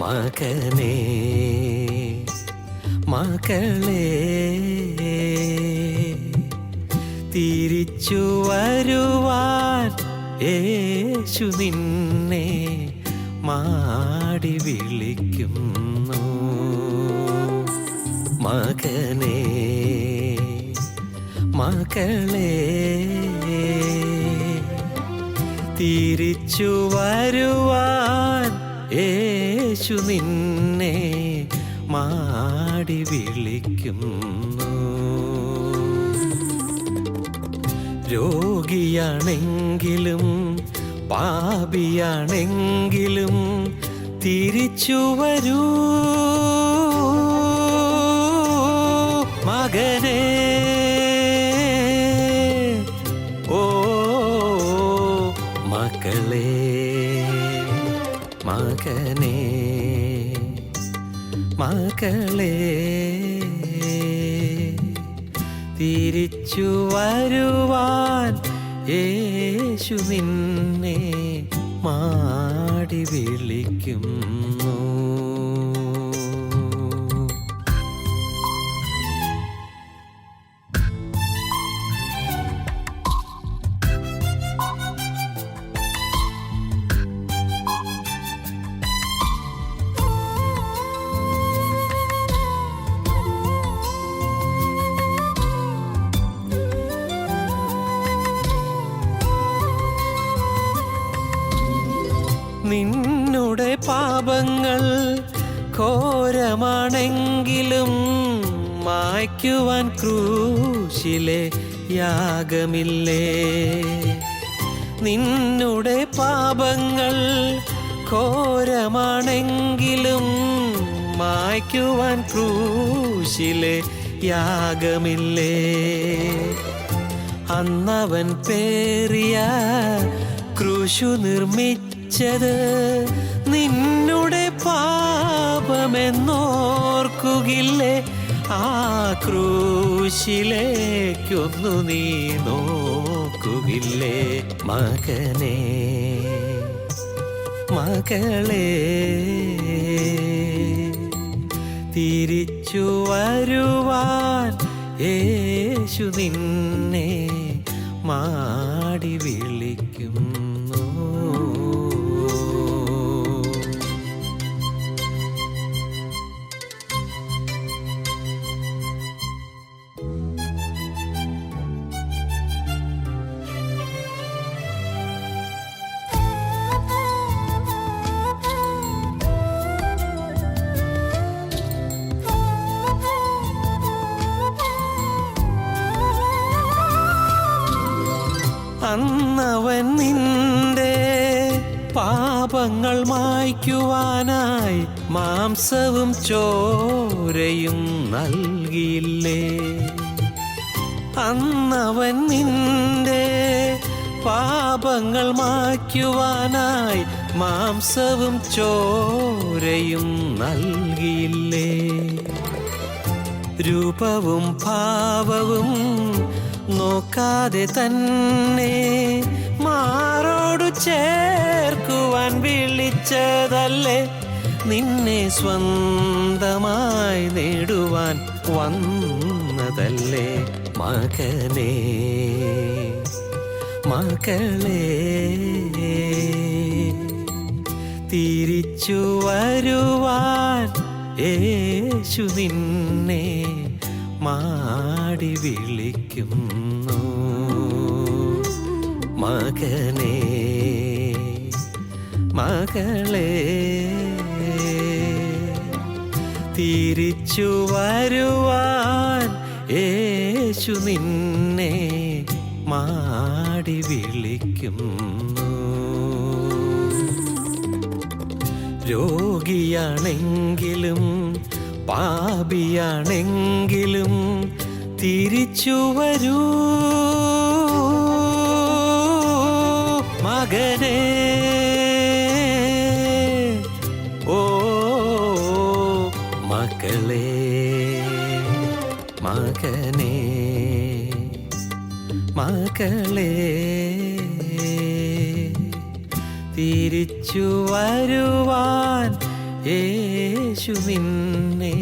മകനേ മകളേ തിരിച്ചു വരുവാൻ യേശു നിന്നെ മാടി വിളിക്കുന്നു. മകനേ മകളേ തിരിച്ചു വരുവാൻ യേശു നിന്നെ മാടി വിളിക്കുന്നു. രോഗിയാണെങ്കിലും പാപിയാണെങ്കിലും തിരിച്ചു വരൂ മകനേ. ഓ മക്കളേ മകനേ മകളേ തിരിച്ചു വരുവാൻ യേശു നിന്നെ മാടി വിളിക്കുന്നു. നിന്നുടെ പാപങ്ങൾ ഘോരമാണെങ്കിലും മായ്ക്കുവാൻ ക്രൂശിലെ യാഗമില്ലേ. നിന്നുടെ പാപങ്ങൾ ഘോരമാണെങ്കിലും മായ്ക്കുവാൻ ക്രൂശിലെ യാഗമില്ലേ. അന്നവൻ പേറിയ ക്രൂശു നിർമ്മിച്ചത് നിന്നുടെ പാപമെന്നോർക്കുകില്ലേ. ആ ക്രൂശിലേക്കൊന്നു നീ നോക്കുകില്ലേ. മകനേ മകളേ തിരിച്ചു വരുവാൻ യേശു നിന്നെ മാടി വിളിക്കുന്നു. അന്നവൻ നിന്റെ പാപങ്ങൾ മായ്ക്കുവാനായി മാംസവും ചോരയും നൽകിയില്ലേ. അന്നവൻ നിന്റെ പാപങ്ങൾ മായ്ക്കുവാനായി മാംസവും ചോരയും നൽകിയില്ലേ. രൂപവും ഭാവവും നോക്കാതെ തന്നെ മാറോടു ചേർക്കുവാൻ വിളിച്ചതല്ലേ. നിന്നെ സ്വന്തമായി നേടുവാൻ വന്നതല്ലേ. മകനേ മകളേ തിരിച്ചു വരുവാൻ യേശു നിന്നെ മാടി വിളിക്കുന്നു. മകനേ മകളേ തിരിച്ചു വരുവാൻ യേശു നിന്നെ മാടി വിളിക്കുന്നു. രോഗിയാണെങ്കിലും പാപിയാണെങ്കിലും തിരിച്ചു വരൂ മകനേ. ഓ മക്കളേ മകനേ മകളേ തിരിച്ചു വരുവാൻ യേശു നിന്നെ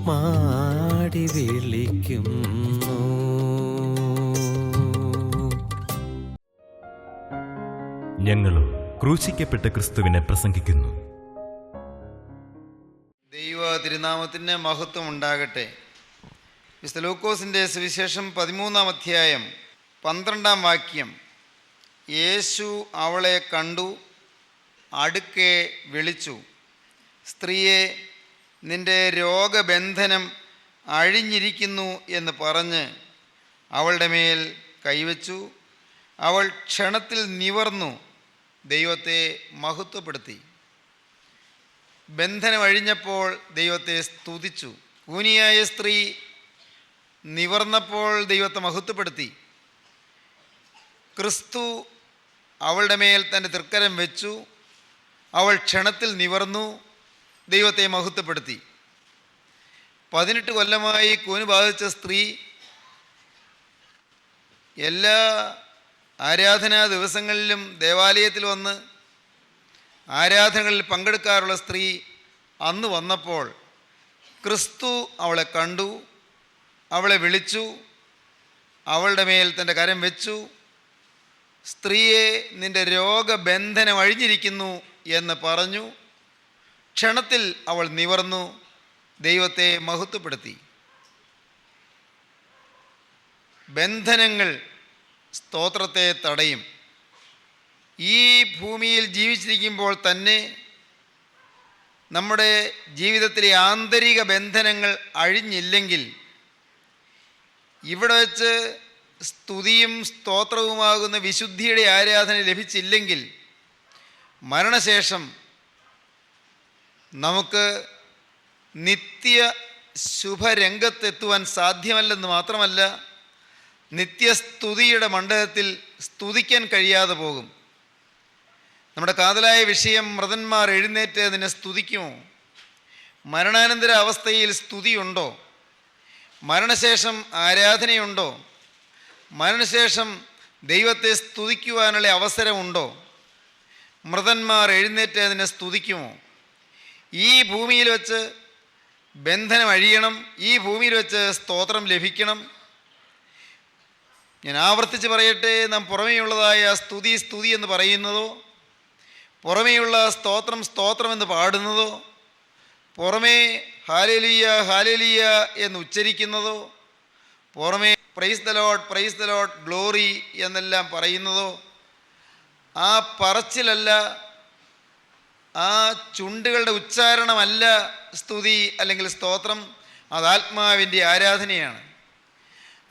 മാടി വിളിക്കുന്നു. ഞങ്ങളും ക്രൂശിക്കപ്പെട്ട ക്രിസ്തുവിനെ പ്രസംഗിക്കുന്നു. ദൈവ തിരുനാമത്തിന് മഹത്വം ഉണ്ടാകട്ടെ. വിശുദ്ധ ലൂക്കോസിൻ്റെ സുവിശേഷം 13-ാം അധ്യായം 12-ാം വാക്യം. യേശു അവളെ കണ്ടു, അടുക്കെ വിളിച്ചു, സ്ത്രീയെ, നിന്റെ രോഗബന്ധനം അഴിഞ്ഞിരിക്കുന്നു എന്ന് പറഞ്ഞ് അവളുടെ മേൽ കൈവച്ചു. അവൾ ക്ഷണത്തിൽ നിവർന്നു ദൈവത്തെ മഹത്വപ്പെടുത്തി. ബന്ധനം അഴിഞ്ഞപ്പോൾ ദൈവത്തെ സ്തുതിച്ചു. കൂനിയായ സ്ത്രീ നിവർന്നപ്പോൾ ദൈവത്തെ മഹത്വപ്പെടുത്തി. ക്രിസ്തു അവളുടെ മേൽ തൻ്റെ തൃക്കരം വെച്ചു. അവൾ ക്ഷണത്തിൽ നിവർന്നു ദൈവത്തെ മഹത്വപ്പെടുത്തി. 18 കൊല്ലമായി കൂന് ബാധിച്ച സ്ത്രീ എല്ലാ ആരാധനാ ദിവസങ്ങളിലും ദേവാലയത്തിൽ വന്ന് ആരാധനകളിൽ പങ്കെടുക്കാറുള്ള സ്ത്രീ അന്ന് വന്നപ്പോൾ ക്രിസ്തു അവളെ കണ്ടു, അവളെ വിളിച്ചു, അവളുടെ മേൽ തൻ്റെ കരം വെച്ചു. സ്ത്രീയെ, നിൻ്റെ രോഗബന്ധനം അഴിഞ്ഞിരിക്കുന്നു എന്ന് പറഞ്ഞു. ക്ഷണത്തിൽ അവൾ നിവർന്നു ദൈവത്തെ മഹത്വപ്പെടുത്തി. ബന്ധനങ്ങൾ സ്തോത്രത്തെ തടയും. ഈ ഭൂമിയിൽ ജീവിച്ചിരിക്കുമ്പോൾ തന്നെ നമ്മുടെ ജീവിതത്തിലെ ആന്തരിക ബന്ധനങ്ങൾ അഴിഞ്ഞില്ലെങ്കിൽ, ഇവിടെ വെച്ച് സ്തുതിയും സ്തോത്രവുമാകുന്ന വിശുദ്ധിയുടെ ആരാധന ലഭിച്ചില്ലെങ്കിൽ, മരണശേഷം നമുക്ക് നിത്യ ശുഭരംഗത്തെത്തുവാൻ സാധ്യമല്ലെന്ന് മാത്രമല്ല, നിത്യസ്തുതിയുടെ മണ്ഡലത്തിൽ സ്തുതിക്കാൻ കഴിയാതെ പോകും. നമ്മുടെ കാതലായ വിഷയം, മൃതന്മാർ എഴുന്നേറ്റ് അതിനെ സ്തുതിക്കുമോ? മരണാനന്തര അവസ്ഥയിൽ സ്തുതിയുണ്ടോ? മരണശേഷം ആരാധനയുണ്ടോ? മരണശേഷം ദൈവത്തെ സ്തുതിക്കുവാനുള്ള അവസരമുണ്ടോ? മൃതന്മാർ എഴുന്നേറ്റ് അതിനെ സ്തുതിക്കുമോ? ഈ ഭൂമിയിൽ വെച്ച് ബന്ധനം അഴിയണം. ഈ ഭൂമിയിൽ വെച്ച് സ്തോത്രം ലഭിക്കണം. ഞാൻ ആവർത്തിച്ച് പറയട്ടെ, നാം പുറമേയുള്ളതായ സ്തുതി സ്തുതി എന്ന് പറയുന്നതോ, പുറമേയുള്ള സ്തോത്രം സ്തോത്രം എന്ന് പാടുന്നതോ, പുറമേ ഹാലേലിയ ഹാലേലിയ എന്ന് ഉച്ചരിക്കുന്നതോ, പുറമേ പ്രൈസ് ദ ലോർഡ് ഗ്ലോറി എന്നെല്ലാം പറയുന്നതോ, ആ പറച്ചിലല്ല, ആ ചുണ്ടുകളുടെ ഉച്ചാരണമല്ല സ്തുതി അല്ലെങ്കിൽ സ്തോത്രം. അത് ആത്മാവിൻ്റെ ആരാധനയാണ്.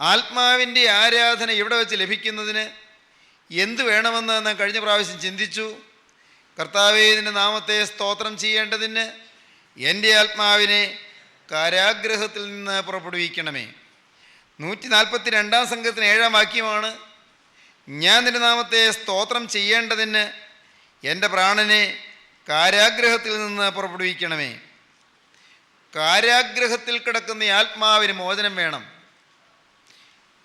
ആത്മാവിൻ്റെ ആരാധന ഇവിടെ വെച്ച് ലഭിക്കുന്നതിന് എന്ത് വേണമെന്ന് നാം കഴിഞ്ഞ പ്രാവശ്യം ചിന്തിച്ചു. കർത്താവേ, നിൻ്റെ നാമത്തെ സ്തോത്രം ചെയ്യേണ്ടതിന് എൻ്റെ ആത്മാവിനെ കാരാഗ്രഹത്തിൽ നിന്ന് പുറപ്പെടുവിക്കണമേ. 142-ാം സംഘത്തിന് 7-ാം വാക്യമാണ്. ഞാൻ നിൻ്റെ നാമത്തെ സ്തോത്രം ചെയ്യേണ്ടതിന് എൻ്റെ പ്രാണനെ കാരാഗ്രഹത്തിൽ നിന്ന് പുറപ്പെടുവിക്കണമേ. കാരാഗ്രഹത്തിൽ കിടക്കുന്ന ആത്മാവിന് മോചനം വേണം.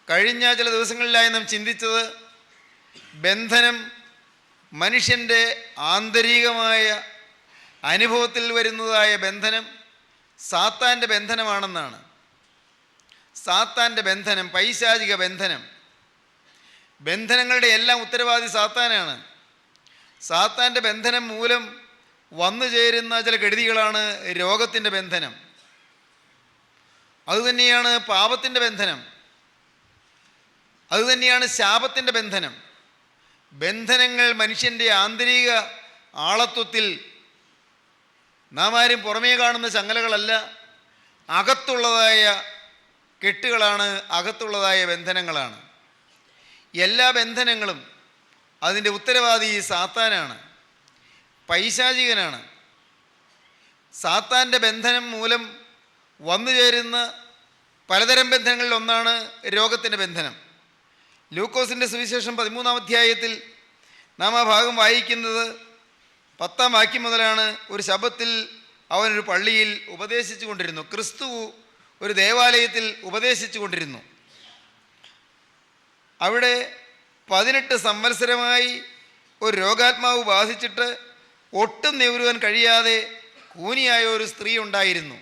കഴിഞ്ഞ ചില ദിവസങ്ങളിലായി നാം ചിന്തിച്ചത്, ബന്ധനം മനുഷ്യൻ്റെ ആന്തരികമായ അനുഭവത്തിൽ വരുന്നതായ ബന്ധനം സാത്താൻ്റെ ബന്ധനമാണെന്നാണ്. സാത്താൻ്റെ ബന്ധനം, പൈശാചിക ബന്ധനം. ബന്ധനങ്ങളുടെ എല്ലാം ഉത്തരവാദി സാത്താനാണ്. സാത്താൻ്റെ ബന്ധനം മൂലം വന്നു ചേരുന്ന ചില കെടുതികളാണ് രോഗത്തിൻ്റെ ബന്ധനം. അതുതന്നെയാണ് പാപത്തിൻ്റെ ബന്ധനം. അതുതന്നെയാണ് ശാപത്തിൻ്റെ ബന്ധനം. ബന്ധനങ്ങൾ മനുഷ്യൻ്റെ ആന്തരിക ആളത്വത്തിൽ നാം ആരും പുറമേ കാണുന്ന ചങ്ങലകളല്ല, അകത്തുള്ളതായ കെട്ടുകളാണ്, അകത്തുള്ളതായ ബന്ധനങ്ങളാണ്. എല്ലാ ബന്ധനങ്ങളും അതിൻ്റെ ഉത്തരവാദി സാത്താനാണ്, പൈശാചികനാണ്. സാത്താൻ്റെ ബന്ധനം മൂലം വന്നു ചേരുന്ന പലതരം ബന്ധനങ്ങളിൽ ഒന്നാണ് രോഗത്തിൻ്റെ ബന്ധനം. ലൂക്കോസിൻ്റെ സുവിശേഷം 13-ാം അധ്യായത്തിൽ നാം ആ ഭാഗം വായിക്കുന്നത് 10-ാം വാക്യം മുതലാണ്. ഒരു ശബ്ബത്തിൽ അവനൊരു പള്ളിയിൽ ഉപദേശിച്ചു കൊണ്ടിരുന്നു. ക്രിസ്തു ഒരു ദേവാലയത്തിൽ ഉപദേശിച്ചു കൊണ്ടിരുന്നു. അവിടെ 18 സംവത്സരമായി ഒരു രോഗാത്മാവ് ബാധിച്ചിട്ട് ഒട്ടും നിവരുവാൻ കഴിയാതെ കൂനിയായ ഒരു സ്ത്രീ ഉണ്ടായിരുന്നു.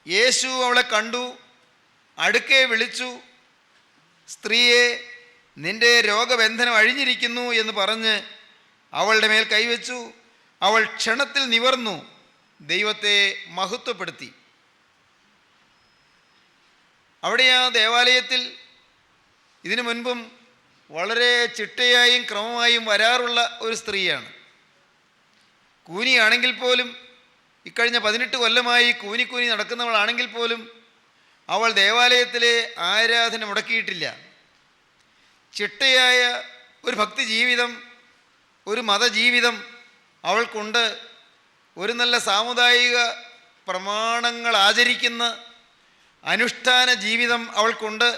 യേശു അവളെ കണ്ടു, അടുക്കെ വിളിച്ചു, സ്ത്രീയെ, നിന്റെ രോഗബന്ധനം അഴിഞ്ഞിരിക്കുന്നു എന്ന് പറഞ്ഞ് അവളുടെ മേൽ കൈവച്ചു. അവൾ ക്ഷണത്തിൽ നിവർന്നു ദൈവത്തെ മഹത്വപ്പെടുത്തി. അവിടെ ആ ദേവാലയത്തിൽ ഇതിനു മുൻപും വളരെ ചിട്ടയായും ക്രമമായും വരാറുള്ള ഒരു സ്ത്രീയാണ്. കൂനിയാണെങ്കിൽ പോലും, ഇക്കഴിഞ്ഞ 18 കൊല്ലമായി കൂനി നടക്കുന്നവളാണെങ്കിൽ പോലും അവൾ ദേവാലയത്തിലെ ആരാധന മുടക്കിയിട്ടില്ല. ചിട്ടയായ ഒരു ഭക്തി ജീവിതം, ഒരു മതജീവിതം അവൾക്കുണ്ട്. ഒരു നല്ല സാമുദായിക പ്രമാണങ്ങൾ ആചരിക്കുന്ന അനുഷ്ഠാന ജീവിതം അവൾക്കുണ്ട്.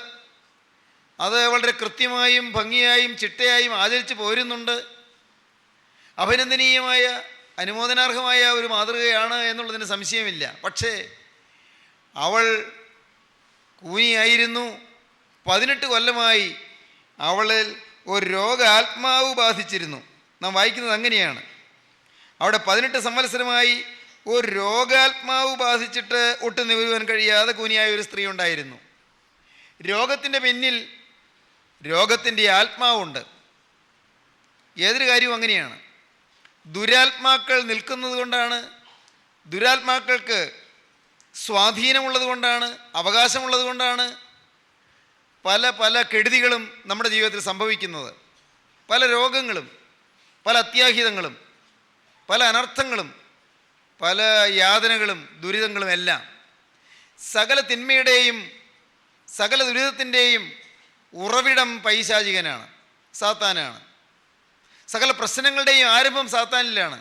അത് വളരെ കൃത്യമായും ഭംഗിയായും ചിട്ടയായും ആചരിച്ചു പോരുന്നുണ്ട്. അഭിനന്ദനീയമായ, അനുമോദനാർഹമായ ഒരു മാതൃകയാണ് എന്നുള്ളതിന് സംശയമില്ല. പക്ഷേ അവൾ കൂനിയായിരുന്നു. 18 കൊല്ലമായി അവളിൽ ഒരു രോഗാത്മാവ് ബാധിച്ചിരുന്നു. നാം വായിക്കുന്നത് അങ്ങനെയാണ്. അവിടെ 18 സംവത്സരമായി ഒരു രോഗാത്മാവ് ബാധിച്ചിട്ട് ഒട്ടും നിവരുവാൻ കഴിയാതെ കൂനിയായ ഒരു സ്ത്രീ ഉണ്ടായിരുന്നു. രോഗത്തിൻ്റെ പിന്നിൽ രോഗത്തിൻ്റെ ആത്മാവുണ്ട്. ഏതൊരു കാര്യവും അങ്ങനെയാണ്. ദുരാത്മാക്കൾ നിൽക്കുന്നത് കൊണ്ടാണ്, ദുരാത്മാക്കൾക്ക് സ്വാധീനമുള്ളത് കൊണ്ടാണ്, അവകാശമുള്ളത് കൊണ്ടാണ് പല പല കെടുതികളും നമ്മുടെ ജീവിതത്തിൽ സംഭവിക്കുന്നത്. പല രോഗങ്ങളും, പല അത്യാഹിതങ്ങളും, പല അനർത്ഥങ്ങളും, പല യാതനകളും ദുരിതങ്ങളും എല്ലാം. സകല തിന്മയുടെയും സകല ദുരിതത്തിൻ്റെയും ഉറവിടം പൈശാചികനാണ്, സാത്താനാണ്. സകല പ്രശ്നങ്ങളുടെയും ആരംഭം സാത്താനിലാണ്.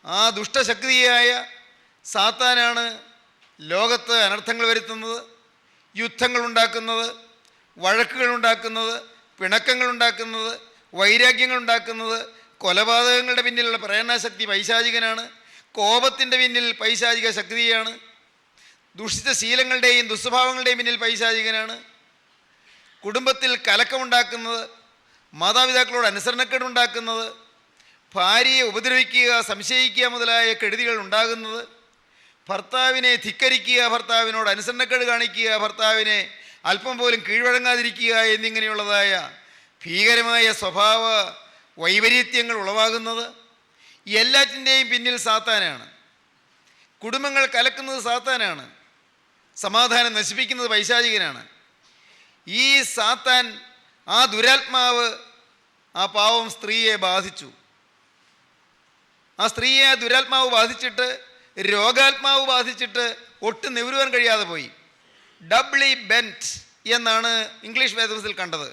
ആ ദുഷ്ടശക്തിയായ സാത്താനാണ് ലോകത്ത് അനർത്ഥങ്ങൾ വരുത്തുന്നത്, യുദ്ധങ്ങൾ ഉണ്ടാക്കുന്നത്, വഴക്കുകൾ ഉണ്ടാക്കുന്നത്, പിണക്കങ്ങൾ ഉണ്ടാക്കുന്നത്, വൈരാഗ്യങ്ങൾ ഉണ്ടാക്കുന്നത്. കൊലപാതകങ്ങളുടെ പിന്നിലുള്ള പ്രേരണാശക്തി പൈശാചികനാണ്. കോപത്തിൻ്റെ പിന്നിൽ പൈശാചിക ശക്തിയാണ്. ദുഷിച്ച ശീലങ്ങളുടെയും ദുസ്വഭാവങ്ങളുടെയും പിന്നിൽ പൈശാചികനാണ്. കുടുംബത്തിൽ കലക്കമുണ്ടാക്കുന്നത്, മാതാപിതാക്കളോട് അനുസരണക്കേടുണ്ടാക്കുന്നത്, ഭാര്യയെ ഉപദ്രവിക്കുക, സംശയിക്കുക മുതലായ കെടുതികൾ ഉണ്ടാകുന്നത്, ഭർത്താവിനെ ധിക്കരിക്കുക, ഭർത്താവിനോട് അനുസരണക്കേട് കാണിക്കുക, ഭർത്താവിനെ അല്പം പോലും കീഴ്വഴങ്ങാതിരിക്കുക എന്നിങ്ങനെയുള്ളതായ ഭീകരമായ സ്വഭാവ വൈപരീത്യങ്ങൾ ഉളവാകുന്നത്, എല്ലാറ്റിൻ്റെയും പിന്നിൽ സാത്താനാണ്. കുടുംബങ്ങൾ കലക്കുന്നത് സാത്താനാണ്. സമാധാനം നശിപ്പിക്കുന്നത് പൈശാചികനാണ്. ഈ സാത്താൻ, ആ ദുരാത്മാവ് ആ പാവം സ്ത്രീയെ ബാധിച്ചു. ആ സ്ത്രീയെ ആ ദുരാത്മാവ് ബാധിച്ചിട്ട്, രോഗാത്മാവ് ബാധിച്ചിട്ട് ഒട്ടും നിവരുവാൻ കഴിയാതെ പോയി. ഡബ്ലി ബെൻറ്റ് എന്നാണ് ഇംഗ്ലീഷ് വേദപുസ്തകത്തിൽ കണ്ടത്.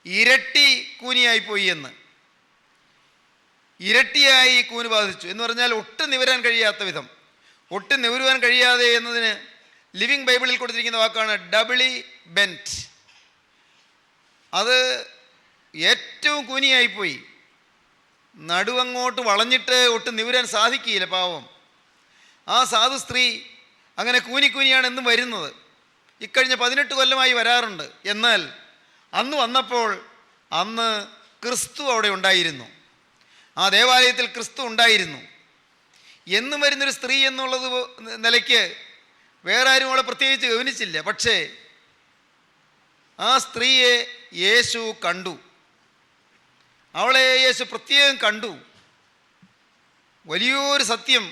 ഇരട്ടി കൂനിയായിപ്പോയി എന്ന്. ഇരട്ടിയായി കൂന് ബാധിച്ചു എന്ന് പറഞ്ഞാൽ ഒട്ടും നിവരാൻ കഴിയാത്ത വിധം, ഒട്ടും നിവരുവാൻ കഴിയാതെ എന്നതിന് ലിവിങ് ബൈബിളിൽ കൊടുത്തിരിക്കുന്ന വാക്കാണ് ഡബ്ലി ബെൻറ്റ്. അത് ഏറ്റവും കൂനിയായിപ്പോയി. നടുവങ്ങോട്ട് വളഞ്ഞിട്ട് ഒട്ടും നിവരാൻ സാധിക്കില്ല പാവം. ആ സാധു സ്ത്രീ അങ്ങനെ കൂനിയാണ് എന്നും വരുന്നത്. ഇക്കഴിഞ്ഞ 18 കൊല്ലമായി വരാറുണ്ട്. എന്നാൽ അന്ന് വന്നപ്പോൾ അന്ന് ക്രിസ്തു അവിടെ ഉണ്ടായിരുന്നു. ആ ദേവാലയത്തിൽ ക്രിസ്തു ഉണ്ടായിരുന്നു. എന്നും വരുന്നൊരു സ്ത്രീ എന്നുള്ളത് നിലയ്ക്ക് വേറെ ആരും അവളെ പ്രത്യേകിച്ച് ഗവനിച്ചില്ല. പക്ഷേ ആ സ്ത്രീയെ യേശു കണ്ടു. അവളെ യേശു പ്രത്യേകം കണ്ടു. വലിയൊരു സത്യം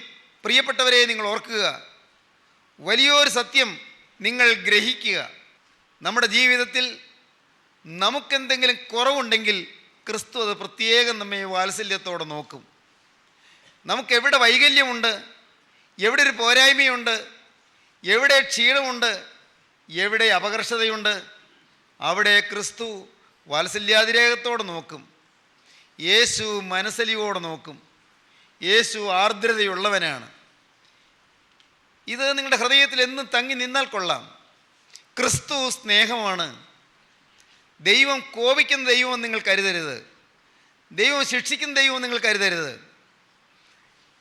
പ്രിയപ്പെട്ടവരെ നിങ്ങൾ ഓർക്കുക, വലിയൊരു സത്യം നിങ്ങൾ ഗ്രഹിക്കുക. നമ്മുടെ ജീവിതത്തിൽ നമുക്കെന്തെങ്കിലും കുറവുണ്ടെങ്കിൽ ക്രിസ്തു അത് പ്രത്യേകം നമ്മെ വാത്സല്യത്തോടെ നോക്കും. നമുക്കെവിടെ വൈകല്യമുണ്ട്, എവിടെ ഒരു പോരായ്മയുണ്ട്, എവിടെ ക്ഷീണമുണ്ട്, എവിടെ അപകർഷതയുണ്ട്, അവിടെ ക്രിസ്തു വാത്സല്യാതിരേകത്തോടെ നോക്കും. യേശു മനസ്സലിയോടെ നോക്കും. യേശു ആർദ്രതയുള്ളവനാണ്. ഇത് നിങ്ങളുടെ ഹൃദയത്തിൽ എന്നും തങ്ങി നിന്നാൽ കൊള്ളാം. ക്രിസ്തു സ്നേഹമാണ്. ദൈവം കോപിക്കുന്ന ദൈവം നിങ്ങൾ കരുതരുത്. ദൈവം ശിക്ഷിക്കുന്ന ദൈവം നിങ്ങൾ കരുതരുത്.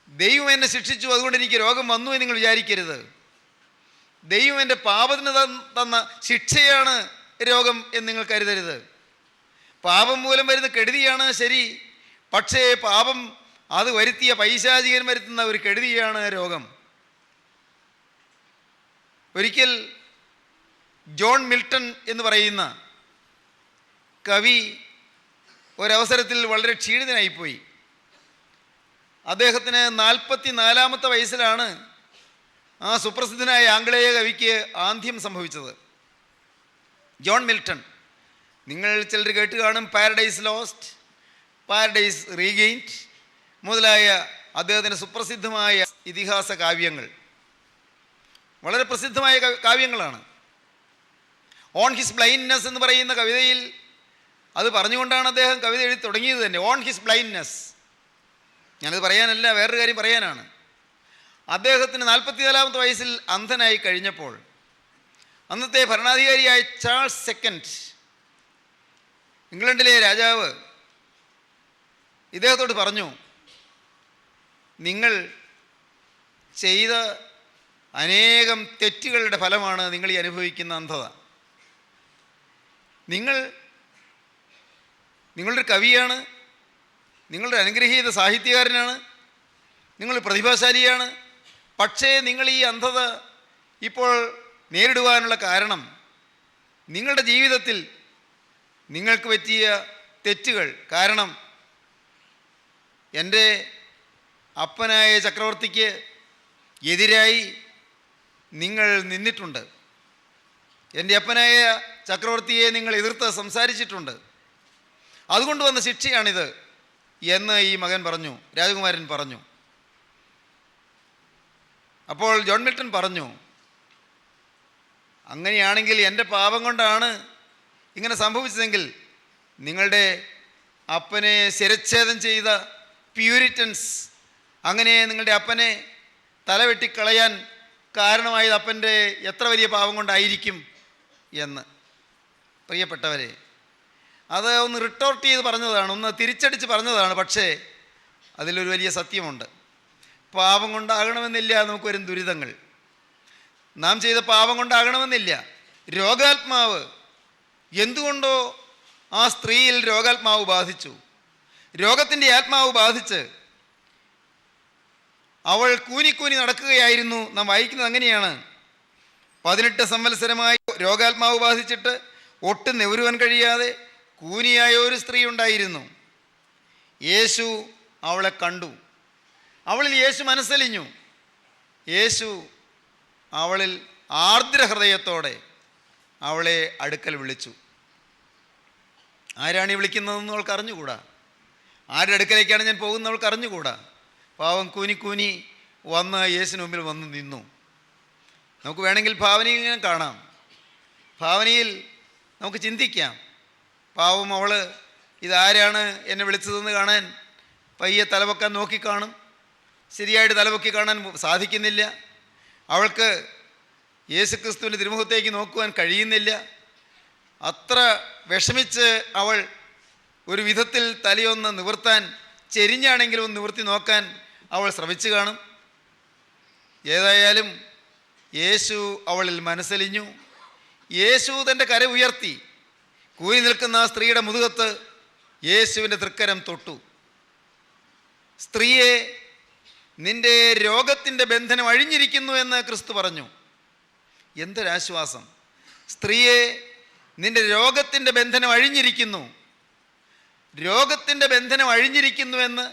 ദൈവം എന്നെ ശിക്ഷിച്ചു അതുകൊണ്ട് എനിക്ക് രോഗം വന്നു എന്ന് നിങ്ങൾ വിചാരിക്കരുത്. ദൈവം എൻ്റെ പാപത്തിന് തന്ന ശിക്ഷയാണ് രോഗം എന്ന് നിങ്ങൾ കരുതരുത്. പാപം മൂലം വരുന്ന കെടുതിയാണ് ശരി, പക്ഷേ പാപം അത് വരുത്തിയ പൈശാചികൻ വരുത്തുന്ന ഒരു കെടുതിയാണ് രോഗം. ഒരിക്കൽ ജോൺ മിൽട്ടൺ എന്ന് പറയുന്ന കവി ഒരവസരത്തിൽ വളരെ ക്ഷീണിതനായിപ്പോയി. അദ്ദേഹത്തിന് 44-ാമത്തെ വയസ്സിലാണ് ആ സുപ്രസിദ്ധനായ ആംഗലേയ കവിക്ക് ആന്ത്യം സംഭവിച്ചത്. ജോൺ മിൽട്ടൺ, നിങ്ങൾ ചിലർ കേട്ട് കാണും പാരഡൈസ് ലോസ്റ്റ്, പാരഡൈസ് റീഗെയിൻഡ് മുതലായ അദ്ദേഹത്തിൻ്റെ സുപ്രസിദ്ധമായ ഇതിഹാസ കാവ്യങ്ങൾ. വളരെ പ്രസിദ്ധമായ കാവ്യങ്ങളാണ്. ഓൺ ഹിസ് ബ്ലൈൻഡ്നെസ് എന്ന് പറയുന്ന കവിതയിൽ അത് പറഞ്ഞുകൊണ്ടാണ് അദ്ദേഹം കവിത എഴുതി തുടങ്ങിയത് തന്നെ. On his blindness. ഞാനത് പറയാനല്ല, വേറൊരു കാര്യം പറയാനാണ്. അദ്ദേഹത്തിന് 44-ാമത്തെ വയസ്സിൽ അന്ധനായി കഴിഞ്ഞപ്പോൾ അന്നത്തെ ഭരണാധികാരിയായ ചാൾസ് സെക്കൻഡ്, ഇംഗ്ലണ്ടിലെ രാജാവ്, ഇദ്ദേഹത്തോട് പറഞ്ഞു, നിങ്ങൾ ചെയ്ത അനേകം തെറ്റുകളുടെ ഫലമാണ് നിങ്ങൾ ഈ അനുഭവിക്കുന്ന അന്ധത. നിങ്ങളൊരു കവിയാണ്, നിങ്ങളുടെ അനുഗ്രഹീത സാഹിത്യകാരനാണ്, നിങ്ങൾ പ്രതിഭാശാലിയാണ്. പക്ഷേ നിങ്ങൾ ഈ അന്ധത ഇപ്പോൾ നേരിടുവാനുള്ള കാരണം നിങ്ങളുടെ ജീവിതത്തിൽ നിങ്ങൾക്ക് പറ്റിയ തെറ്റുകൾ കാരണം എൻ്റെ അപ്പനായ ചക്രവർത്തിക്ക് എതിരായി നിങ്ങൾ നിന്നിട്ടുണ്ട്. എൻ്റെ അപ്പനായ ചക്രവർത്തിയെ നിങ്ങൾ എതിർത്ത് സംസാരിച്ചിട്ടുണ്ട്. അതുകൊണ്ട് വന്ന ശിക്ഷയാണിത് എന്ന് ഈ മകൻ പറഞ്ഞു, രാജകുമാരൻ പറഞ്ഞു. അപ്പോൾ ജോൺ മിൽട്ടൺ പറഞ്ഞു, അങ്ങനെയാണെങ്കിൽ എൻ്റെ പാപം കൊണ്ടാണ് ഇങ്ങനെ സംഭവിച്ചതെങ്കിൽ നിങ്ങളുടെ അപ്പനെ ശിരച്ഛേദം ചെയ്ത പ്യൂരിറ്റൻസ്, അങ്ങനെ നിങ്ങളുടെ അപ്പനെ തലവെട്ടിക്കളയാൻ കാരണമായത് അപ്പൻ്റെ എത്ര വലിയ പാപം കൊണ്ടായിരിക്കും എന്ന്. പ്രിയപ്പെട്ടവരെ, അത് ഒന്ന് റിട്ടോർട്ട് ചെയ്ത് പറഞ്ഞതാണ്, ഒന്ന് തിരിച്ചടിച്ച് പറഞ്ഞതാണ്. പക്ഷേ അതിലൊരു വലിയ സത്യമുണ്ട്. പാപം കൊണ്ടാകണമെന്നില്ല നമുക്ക് വരും ദുരിതങ്ങൾ. നാം ചെയ്ത പാപം കൊണ്ടാകണമെന്നില്ല. രോഗാത്മാവ് എന്തുകൊണ്ടോ ആ സ്ത്രീയിൽ രോഗാത്മാവ് ബാധിച്ചു. രോഗത്തിൻ്റെ ആത്മാവ് ബാധിച്ച് അവൾ കൂനിക്കൂനി നടക്കുകയായിരുന്നു. നാം വായിക്കുന്നത് അങ്ങനെയാണ്. 18 സംവത്സരമായി രോഗാത്മാവ് ബാധിച്ചിട്ട് ഒട്ടും നിവരുവാൻ കഴിയാതെ കൂനിയായ ഒരു സ്ത്രീ ഉണ്ടായിരുന്നു. യേശു അവളെ കണ്ടു. അവളിൽ യേശു മനസ്സലിഞ്ഞു. യേശു അവളിൽ ആർദ്രഹൃദയത്തോടെ അവളെ അടുക്കൽ വിളിച്ചു. ആരാണ് ഈ വിളിക്കുന്നതെന്ന് അവൾക്ക് അറിഞ്ഞുകൂടാ. ആരുടെ അടുക്കലേക്കാണ് ഞാൻ പോകുന്നത് അവൾക്ക് അറിഞ്ഞുകൂടാ. പാവം കൂനി വന്ന് യേശുവിന് മുമ്പിൽ വന്ന് നിന്നു. നമുക്ക് വേണമെങ്കിൽ ഭാവനയിൽ ഇങ്ങനെ കാണാം. ഭാവനയിൽ നമുക്ക് ചിന്തിക്കാം. പാവം അവൾ ഇതാരാണ് എന്നെ വിളിച്ചതെന്ന് കാണാൻ പയ്യെ തലപൊക്കാൻ നോക്കിക്കാണും. ശരിയായിട്ട് തലപൊക്കി കാണാൻ സാധിക്കുന്നില്ല. അവൾക്ക് യേശുക്രിസ്തുവിൻ്റെ തിരുമുഖത്തേക്ക് നോക്കുവാൻ കഴിയുന്നില്ല. അത്ര വിഷമിച്ച് അവൾ ഒരു വിധത്തിൽ തലയൊന്ന് നിവർത്താൻ, ചെരിഞ്ഞാണെങ്കിലും ഒന്ന് നിവർത്തി നോക്കാൻ അവൾ ശ്രമിച്ചു കാണും. ഏതായാലും യേശു അവളിൽ മനസ്സലിഞ്ഞു. യേശു തൻ്റെ കര ഉയർത്തി കൂനി നിൽക്കുന്ന ആ സ്ത്രീയുടെ മുതുകത്ത് യേശുവിൻ്റെ തൃക്കരം തൊട്ടു. സ്ത്രീയെ, നിന്റെ രോഗത്തിൻ്റെ ബന്ധനം അഴിഞ്ഞിരിക്കുന്നു എന്ന് ക്രിസ്തു പറഞ്ഞു. എന്തൊരാശ്വാസം! സ്ത്രീയെ, നിന്റെ രോഗത്തിൻ്റെ ബന്ധനം അഴിഞ്ഞിരിക്കുന്നു. രോഗത്തിൻ്റെ ബന്ധനം അഴിഞ്ഞിരിക്കുന്നുവെന്ന്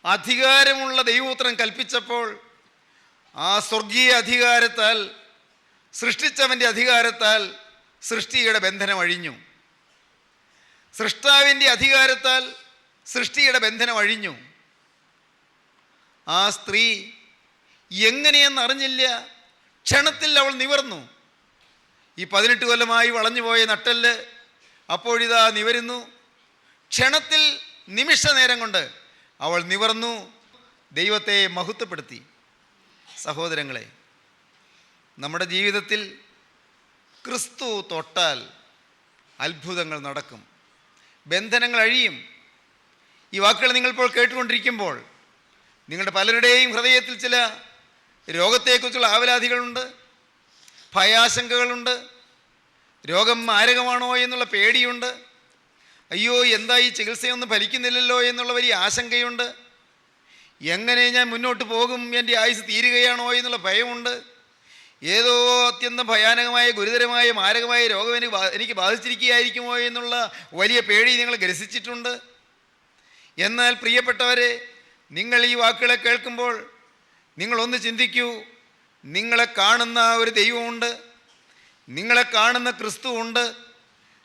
അധികാരമുള്ള ദൈവപുത്രൻ കൽപ്പിച്ചപ്പോൾ ആ സ്വർഗീയ അധികാരത്താൽ, സൃഷ്ടിച്ചവൻ്റെ അധികാരത്താൽ സൃഷ്ടിയുടെ ബന്ധനം അഴിഞ്ഞു. സൃഷ്ടാവിൻ്റെ അധികാരത്താൽ സൃഷ്ടിയുടെ ബന്ധനം അഴിഞ്ഞു. ആ സ്ത്രീ എങ്ങനെയെന്നറിഞ്ഞില്ല, ക്ഷണത്തിൽ അവൾ നിവർന്നു. ഈ 18 കൊല്ലമായി വളഞ്ഞുപോയ നട്ടെല്ല് അപ്പോഴിതാ നിവരുന്നു. ക്ഷണത്തിൽ, നിമിഷ നേരം കൊണ്ട് അവൾ നിവർന്നു, ദൈവത്തെ മഹത്വപ്പെടുത്തി. സഹോദരങ്ങളെ, നമ്മുടെ ജീവിതത്തിൽ ക്രിസ്തു തൊട്ടാൽ അത്ഭുതങ്ങൾ നടക്കും, ബന്ധനങ്ങൾ അഴിയും. ഈ വാക്കുകൾ നിങ്ങളിപ്പോൾ കേട്ടുകൊണ്ടിരിക്കുമ്പോൾ നിങ്ങളുടെ പലരുടെയും ഹൃദയത്തിൽ ചില രോഗത്തെക്കുറിച്ചുള്ള ആവലാതികളുണ്ട്, ഭയാശങ്കകളുണ്ട്. രോഗം മാരകമാണോ എന്നുള്ള പേടിയുണ്ട്. അയ്യോ എന്താ ഈ ചികിത്സയൊന്നും ഫലിക്കുന്നില്ലല്ലോ എന്നുള്ള വലിയ ആശങ്കയുണ്ട്. എങ്ങനെ ഞാൻ മുന്നോട്ട് പോകും, എൻ്റെ ആയുസ് തീരുകയാണോ എന്നുള്ള ഭയമുണ്ട്. ഏതോ അത്യന്തം ഭയാനകമായ ഗുരുതരമായ മാരകമായ രോഗം എനിക്ക് ബാധിച്ചിരിക്കുകയായിരിക്കുമോ എന്നുള്ള വലിയ പേടി നിങ്ങൾ ഗ്രസിച്ചിട്ടുണ്ട്. എന്നാൽ പ്രിയപ്പെട്ടവരെ, നിങ്ങൾ ഈ വാക്കുകളെ കേൾക്കുമ്പോൾ നിങ്ങളൊന്ന് ചിന്തിക്കൂ. നിങ്ങളെ കാണുന്ന ഒരു ദൈവമുണ്ട്, നിങ്ങളെ കാണുന്ന ക്രിസ്തുവുണ്ട്,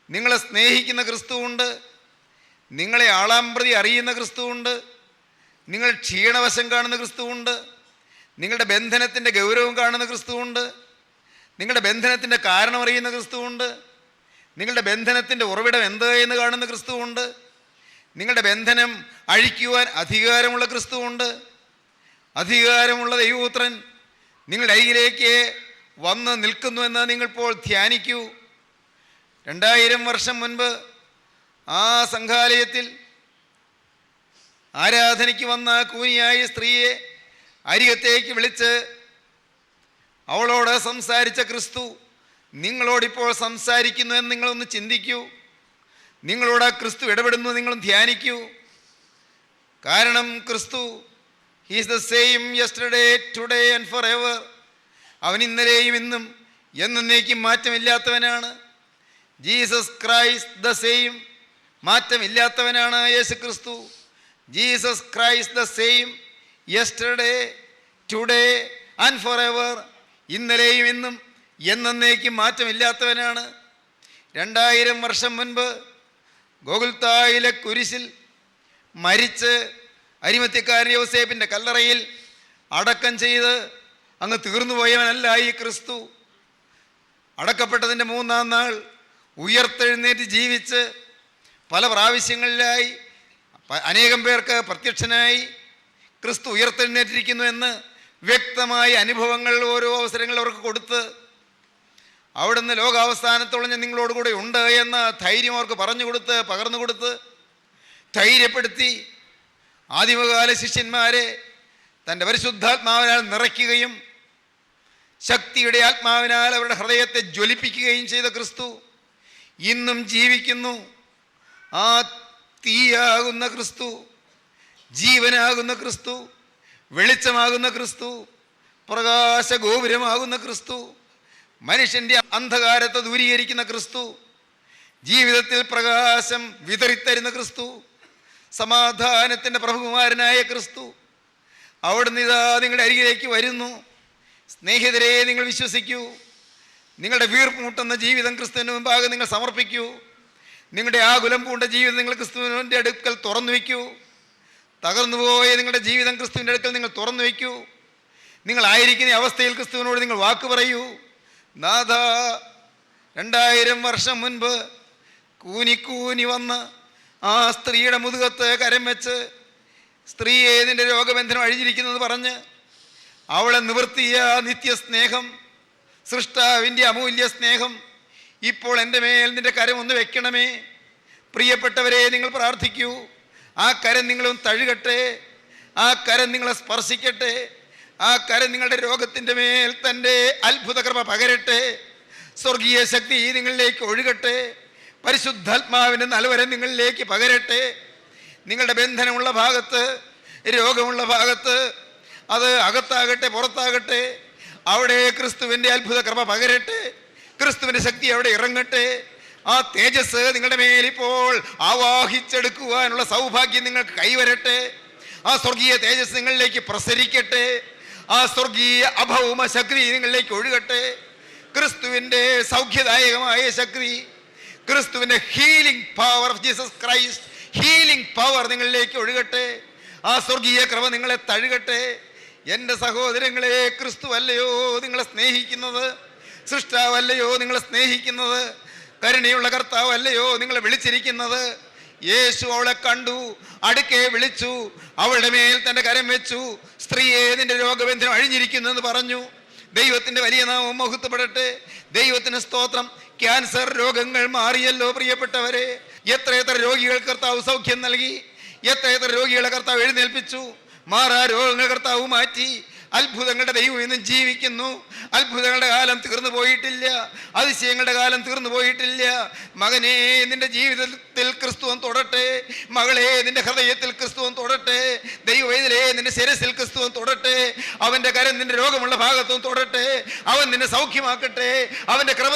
നിങ്ങളെ സ്നേഹിക്കുന്ന ക്രിസ്തുവുണ്ട്, നിങ്ങളെ ആളാമ്പ്രതി അറിയുന്ന ക്രിസ്തുവുണ്ട്, നിങ്ങൾ ക്ഷീണവശം കാണുന്ന ക്രിസ്തുവുണ്ട്, നിങ്ങളുടെ ബന്ധനത്തിൻ്റെ ഗൗരവം കാണുന്ന ക്രിസ്തുവുണ്ട്, നിങ്ങളുടെ ബന്ധനത്തിൻ്റെ കാരണം അറിയുന്ന ക്രിസ്തുവുണ്ട്, നിങ്ങളുടെ ബന്ധനത്തിൻ്റെ ഉറവിടം എന്ത് എന്ന് കാണുന്ന ക്രിസ്തുവുണ്ട്, നിങ്ങളുടെ ബന്ധനം അഴിക്കുവാൻ അധികാരമുള്ള ക്രിസ്തുവുണ്ട്. അധികാരമുള്ള ദൈവപുത്രൻ നിങ്ങളുടെ അരികിലേക്ക് വന്ന് നിൽക്കുന്നുവെന്ന് നിങ്ങളിപ്പോൾ ധ്യാനിക്കൂ. 2000 വർഷം മുൻപ് ആ സംഘാലയത്തിൽ ആരാധനയ്ക്ക് വന്ന കൂനിയായ സ്ത്രീയെ അരികത്തേക്ക് വിളിച്ച് അവളോട് സംസാരിച്ച ക്രിസ്തു നിങ്ങളോടിപ്പോൾ സംസാരിക്കുന്നു എന്ന് നിങ്ങളൊന്ന് ചിന്തിക്കൂ. നിങ്ങളോട് ആ ക്രിസ്തു ഇടപെടുന്നു നിങ്ങളും ധ്യാനിക്കൂ. കാരണം ക്രിസ്തു he's the same yesterday today and for ever. അവൻ ഇന്നലെയും ഇന്നും എന്നേക്കും മാറ്റമില്ലാത്തവനാണ്. ജീസസ് ക്രൈസ്റ്റ് ദ സെയിം, മാറ്റമില്ലാത്തവനാണ് യേശു ക്രിസ്തു. Jesus Christ the same yesterday today and for ever. ഇന്നലെയും ഇന്നും എന്നേക്കും മാറ്റമില്ലാത്തവനാണ്. 2000 വർഷം മുൻപ് ഗോകുൽത്തായിലെ കുരിശിൽ മരിച്ച് അരിമത്യക്കാരൻ യോസേപ്പിൻ്റെ കല്ലറയിൽ അടക്കം ചെയ്ത് അങ്ങ് തീർന്നുപോയവനല്ല ഈ ക്രിസ്തു. അടക്കപ്പെട്ടതിൻ്റെ 3-ാം നാൾ ഉയർത്തെഴുന്നേറ്റ് ജീവിച്ച് പല പ്രാവശ്യങ്ങളിലായി അനേകം പേർക്ക് പ്രത്യക്ഷനായി ക്രിസ്തു ഉയർത്തെഴുന്നേറ്റിരിക്കുന്നു എന്ന് വ്യക്തമായ അനുഭവങ്ങൾ ഓരോ അവസരങ്ങളിൽ അവർക്ക് കൊടുത്ത് അവിടുന്ന് ലോകാവസാനത്തോളം ഞാൻ നിങ്ങളോട് കൂടെ ഉണ്ട് എന്ന ധൈര്യം അവർക്ക് പറഞ്ഞു കൊടുത്ത് പകർന്നു കൊടുത്ത് ധൈര്യപ്പെടുത്തി ആദിമകാല ശിഷ്യന്മാരെ തൻ്റെ പരിശുദ്ധാത്മാവിനാൽ നിറയ്ക്കുകയും ശക്തിയുടെ ആത്മാവിനാൽ അവരുടെ ഹൃദയത്തെ ജ്വലിപ്പിക്കുകയും ചെയ്ത ക്രിസ്തു ഇന്നും ജീവിക്കുന്നു. ആ തീയാകുന്ന ക്രിസ്തു, ജീവനാകുന്ന ക്രിസ്തു, വെളിച്ചമാകുന്ന ക്രിസ്തു, പ്രകാശ ഗോപുരമാകുന്ന ക്രിസ്തു, മനുഷ്യൻ്റെ അന്ധകാരത്തെ ദൂരീകരിക്കുന്ന ക്രിസ്തു, ജീവിതത്തിൽ പ്രകാശം വിതറിത്തരുന്ന ക്രിസ്തു, സമാധാനത്തിൻ്റെ പ്രഭുകുമാരനായ ക്രിസ്തു അവിടുന്ന് ഇതാ നിങ്ങളുടെ അരികിലേക്ക് വരുന്നു. സ്നേഹിതരെ, നിങ്ങൾ വിശ്വസിക്കൂ. നിങ്ങളുടെ വീർപ്പുമുട്ടുന്ന ജീവിതം ക്രിസ്തുവിന് മുമ്പാകെ നിങ്ങൾ സമർപ്പിക്കൂ. നിങ്ങളുടെ ആകുലം പൂണ്ട ജീവിതം നിങ്ങൾ ക്രിസ്തുവിൻ്റെ അടുക്കൽ തുറന്നു വയ്ക്കൂ. തകർന്നുപോയ നിങ്ങളുടെ ജീവിതം ക്രിസ്തുവിൻ്റെ അടുക്കൽ നിങ്ങൾ തുറന്നു വയ്ക്കൂ. നിങ്ങളായിരിക്കുന്ന അവസ്ഥയിൽ ക്രിസ്തുവിനോട് നിങ്ങൾ വാക്ക് പറയൂ. നാഥ, 2000 വർഷം മുൻപ് കൂനി വന്ന് ആ സ്ത്രീയുടെ മുതുകത്ത് കരം വെച്ച് സ്ത്രീയെ നിന്റെ രോഗബന്ധനം അഴിഞ്ഞിരിക്കുന്നത് പറഞ്ഞ് അവളെ നിവർത്തിയ നിത്യസ്നേഹം, സൃഷ്ടാവിൻ്റെ അമൂല്യ സ്നേഹം ഇപ്പോൾ എൻ്റെ മേൽ നിന്റെ കരം ഒന്ന് വെക്കണമേ. പ്രിയപ്പെട്ടവരെ, നിങ്ങൾ പ്രാർത്ഥിക്കൂ. ആ കരം നിങ്ങളും തഴുകട്ടെ, ആ കരം നിങ്ങളെ സ്പർശിക്കട്ടെ, ആ കരം നിങ്ങളുടെ രോഗത്തിൻ്റെ മേൽ തൻ്റെ അത്ഭുത കൃപ പകരട്ടെ. സ്വർഗീയ ശക്തി നിങ്ങളിലേക്ക് ഒഴുകട്ടെ. പരിശുദ്ധാത്മാവിൻ്റെ നൽവരം നിങ്ങളിലേക്ക് പകരട്ടെ. നിങ്ങളുടെ ബന്ധനമുള്ള ഭാഗത്ത്, രോഗമുള്ള ഭാഗത്ത്, അത് അകത്താകട്ടെ പുറത്താകട്ടെ, അവിടെ ക്രിസ്തുവിൻ്റെ അത്ഭുത കൃപ പകരട്ടെ. ക്രിസ്തുവിൻ്റെ ശക്തി അവിടെ ഇറങ്ങട്ടെ. ആ തേജസ് നിങ്ങളുടെ മേലിപ്പോൾ ആവാഹിച്ചെടുക്കുവാനുള്ള സൗഭാഗ്യം നിങ്ങൾക്ക് കൈവരട്ടെ. ആ സ്വർഗീയ തേജസ് നിങ്ങളിലേക്ക് പ്രസരിക്കട്ടെ. ആ സ്വർഗീയ അഭൗമ ശക്തി നിങ്ങളിലേക്ക് ഒഴുകട്ടെ. ക്രിസ്തുവിൻ്റെ സൗഖ്യദായകമായ ശക്തി, ക്രിസ്തുവിൻ്റെ healing power of Jesus Christ, healing power നിങ്ങളിലേക്ക് ഒഴുകട്ടെ. ആ സ്വർഗീയ കൃപ നിങ്ങളെ തഴുകട്ടെ. എൻ്റെ സഹോദരങ്ങളെ, ക്രിസ്തു അല്ലയോ നിങ്ങളെ സ്നേഹിക്കുന്നത്? സൃഷ്ടാവല്ലയോ നിങ്ങളെ സ്നേഹിക്കുന്നത്? കരുണയുള്ള കർത്താവ് അല്ലയോ നിങ്ങളെ വിളിച്ചിരിക്കുന്നത്? യേശു അവളെ കണ്ടു, അടുക്കെ വിളിച്ചു, അവളുടെ മേൽ തൻ്റെ കരം വെച്ചു. സ്ത്രീയെ, നിന്റെ രോഗബന്ധനം അഴിഞ്ഞിരിക്കുന്നു എന്ന് പറഞ്ഞു. ദൈവത്തിൻ്റെ വലിയ നാമം മഹത്വപ്പെടട്ടെ. ദൈവത്തിന് സ്തോത്രം. ക്യാൻസർ രോഗങ്ങൾ മാറിയല്ലോ പ്രിയപ്പെട്ടവരെ. എത്ര രോഗികൾ കർത്താവ് സൗഖ്യം നൽകി, എത്ര രോഗികളെ കർത്താവ് എഴുന്നേൽപ്പിച്ചു. മാറാ രോഗങ്ങൾ കർത്താവ് മാറ്റി. അത്ഭുതങ്ങളുടെ ദൈവം ഇന്നും ജീവിക്കുന്നു. അത്ഭുതങ്ങളുടെ കാലം തീർന്നു പോയിട്ടില്ല. അതിശയങ്ങളുടെ കാലം തീർന്നു പോയിട്ടില്ല. മകനെ, നിന്റെ ജീവിതത്തിൽ ക്രിസ്തുവൻ തൊടട്ടെ. മകളെ, നിന്റെ ഹൃദയത്തിൽ ക്രിസ്തുവൻ തൊടട്ടെ. ദൈവവേദിലേ, നിന്റെ ശിരസിൽ ക്രിസ്തുവൻ തൊടട്ടെ. അവൻ്റെ കരം നിന്റെ രോഗമുള്ള ഭാഗത്തും തൊടട്ടെ. അവൻ നിന്നെ സൗഖ്യമാക്കട്ടെ. അവൻ്റെ കൃപ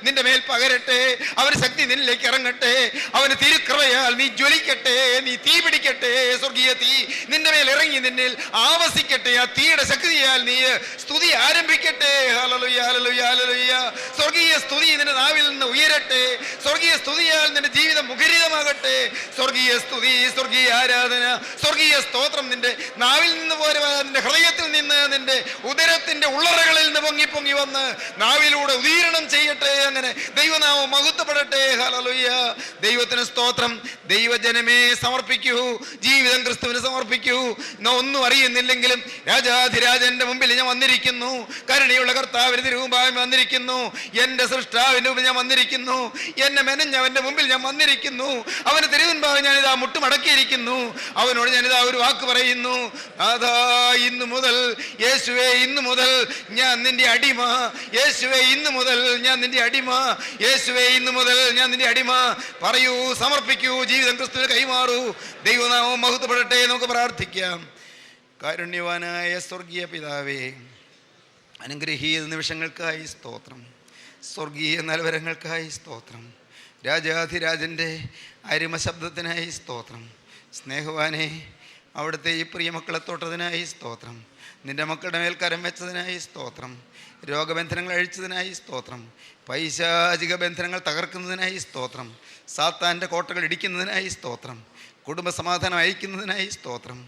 നിന്റെ മേൽ പകരട്ടെ. അവൻ്റെ ശക്തി നിന്നിലേക്ക് ഇറങ്ങട്ടെ. അവന് തിരുകൃപയാൽ നീ ജ്വലിക്കട്ടെ. നീ തീ പിടിക്കട്ടെ. സ്വർഗീയ തീ നിന്റെ മേൽ ഇറങ്ങി നിന്നിൽ ആവസിക്കട്ടെ. ആ തീയുടെ ശക്തിയാൽ നീ സ്തുതി ആരംഭിക്കട്ടെ. Hallelujah, hallelujah, hallelujah. സ്വർഗീയ സ്തുതി നിന്റെ നാവിൽ നിന്ന് ഉയരട്ടെ. സ്വർഗീയ സ്തുതിയാൽ നിന്റെ ജീവിതം മുഖരിതമാകട്ടെ. സ്വർഗീയ സ്തുതി, സ്വർഗീയ ആരാധന, സ്വർഗീയ സ്തോത്രം നിന്റെ നാവിൽ നിന്ന് പോരുവാ, നിന്റെ ഹൃദയത്തിൽ നിന്ന്, നിന്റെ ഉദരത്തിന്റെ ഉള്ളറകളിൽ നിന്ന് പൊങ്ങി പൊങ്ങി വന്ന് നാവിലൂടെ ഉദീരണം ചെയ്യട്ടെ. അങ്ങനെ ദൈവനാമം മഹത്വപ്പെടട്ടെ. ഹല്ലേലൂയ. ദൈവത്തിന് സ്തോത്രം. ദൈവജനമേ, സമർപ്പിക്കൂ. ജീവിതം ക്രിസ്തുവിന് സമർപ്പിക്കൂ. ഒന്നും അറിയുന്നില്ലെങ്കിലും രാജാധിരാജന്റെ മുമ്പിൽ ഞാൻ വന്നിരിക്കുന്നു. കരുണയുള്ള കർത്താവിന് തിരുമുമ്പായി വന്നിരിക്കുന്നു. എൻ്റെ സൃഷ്ടാവിന്റെ മുമ്പിൽ ഞാൻ വന്നിരിക്കുന്നു. എന്നെ മെനഞ്ഞവന്റെ മുമ്പിൽ ഞാൻ വന്നിരിക്കുന്നു. അവന് തിരുമുമ്പായി ഞാനിതാ മുട്ടുമടക്കിയിരിക്കുന്നു. അവനോട് ഞാനിതാ ഒരു വാക്ക് പറയുന്നു. അതാ, ഇന്നു മുതൽ യേശുവേ, ഇന്നു മുതൽ ഞാൻ നിന്റെ അടിമ. യേശുവേ, ഇന്നു മുതൽ ഞാൻ നിന്റെ അടിമ. യേശുവേ, ഇന്നു മുതൽ ഞാൻ നിന്റെ അടിമ. പറയൂ, സമർപ്പിക്കൂ. ജീവിതം ക്രിസ്തുവിന് കൈമാറൂ. ദൈവനാമം മഹത്വപ്പെടട്ടെ. നമുക്ക് പ്രാർത്ഥിക്കാം. കാരുണ്യവാനായ സ്വർഗീയ പിതാവേ, അനുഗ്രഹീത നിമിഷങ്ങൾക്കായി സ്തോത്രം. സ്വർഗീയ നൽവരങ്ങൾക്കായി സ്തോത്രം. രാജാധിരാജൻ്റെ അരിമ ശബ്ദത്തിനായി സ്തോത്രം. സ്നേഹവാനെ, അവിടുത്തെ ഈ പ്രിയ മക്കളെ തൊട്ടതിനായി സ്തോത്രം. നിൻ്റെ മക്കളുടെ മേൽ കരം വെച്ചതിനായി സ്തോത്രം. രോഗബന്ധനങ്ങൾ അഴിച്ചതിനായി സ്തോത്രം. പൈശാചിക ബന്ധനങ്ങൾ തകർക്കുന്നതിനായി സ്തോത്രം. സാത്താൻ്റെ കോട്ടകൾ ഇടിക്കുന്നതിനായി സ്തോത്രം. കുടുംബസമാധാനം അയക്കുന്നതിനായി സ്തോത്രം.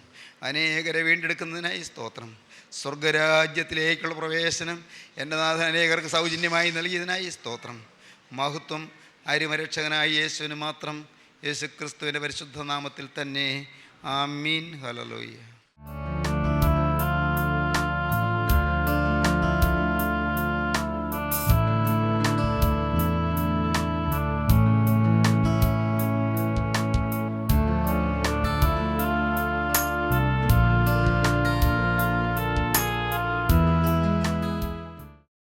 അനേകരെ വീണ്ടെടുക്കുന്നതിനായി സ്തോത്രം. സ്വർഗരാജ്യത്തിലേക്കുള്ള പ്രവേശനം എൻ്റെ നാഥൻ അനേകർക്ക് സൗജന്യമായി നൽകിയതിനായി സ്തോത്രം. മഹത്വം അരിമരക്ഷകനായ യേശുവിന് മാത്രം. യേശു ക്രിസ്തുവിൻ്റെ പരിശുദ്ധ നാമത്തിൽ തന്നെ. ആമീൻ. ഹല്ലേലൂയ.